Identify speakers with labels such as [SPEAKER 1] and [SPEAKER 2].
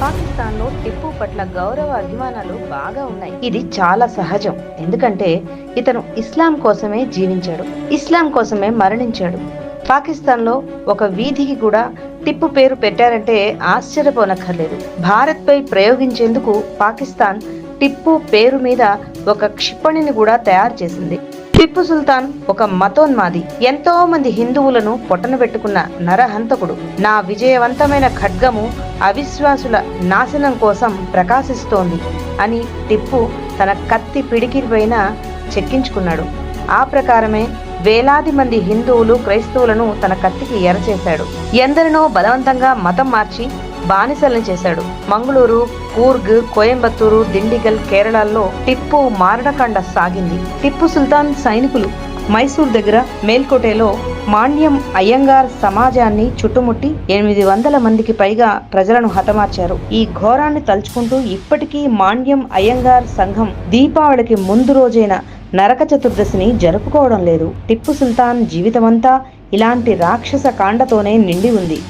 [SPEAKER 1] పాకిస్తాన్లో టిప్పు పట్ల గౌరవ అభిమానాలు బాగా ఉన్నాయి. ఇది చాలా సహజం, ఎందుకంటే ఇతను ఇస్లాం కోసమే జీవించాడు, ఇస్లాం కోసమే మరణించాడు. పాకిస్తాన్లో ఒక వీధికి కూడా టిప్పు పేరు పెట్టారంటే ఆశ్చర్యపోనక్కర్లేదు. భారత్పై ప్రయోగించేందుకు పాకిస్తాన్ టిప్పు పేరు మీద ఒక క్షిపణిని కూడా తయారు చేసింది. టిప్పు సుల్తాన్ ఒక మతోన్మాది, ఎంతో మంది హిందువులను పొట్టనబెట్టుకున్న నరహంతకుడు. నా విజయవంతమైన ఖడ్గము అవిశ్వాసుల నాశనం కోసం ప్రకాశిస్తోంది అని టిప్పు తన కత్తి పిడికిపైన చెక్కించుకున్నాడు. ఆ ప్రకారమే వేలాది మంది హిందువులు, క్రైస్తవులను తన కత్తికి ఎరచేశాడు. ఎందరినో బలవంతంగా మతం మార్చి బానిసల్ని చేశాడు. మంగళూరు, కూర్గ్, కోయంబత్తూరు, దిండిగల్, కేరళల్లో టిప్పు మారణకాండ సాగింది. టిప్పు సుల్తాన్ సైనికులు మైసూర్ దగ్గర మేల్కోటేలో మాండ్యం అయ్యంగార్ సమాజాన్ని చుట్టుముట్టి 800 మందికి పైగా ప్రజలను హతమార్చారు. ఈ ఘోరాన్ని తలుచుకుంటూ ఇప్పటికీ మాండ్యం అయ్యంగార్ సంఘం దీపావళికి ముందు రోజైన నరక చతుర్దశిని జరుపుకోవడం లేదు. టిప్పు సుల్తాన్ జీవితమంతా ఇలాంటి రాక్షస కాండతోనే నిండి ఉంది.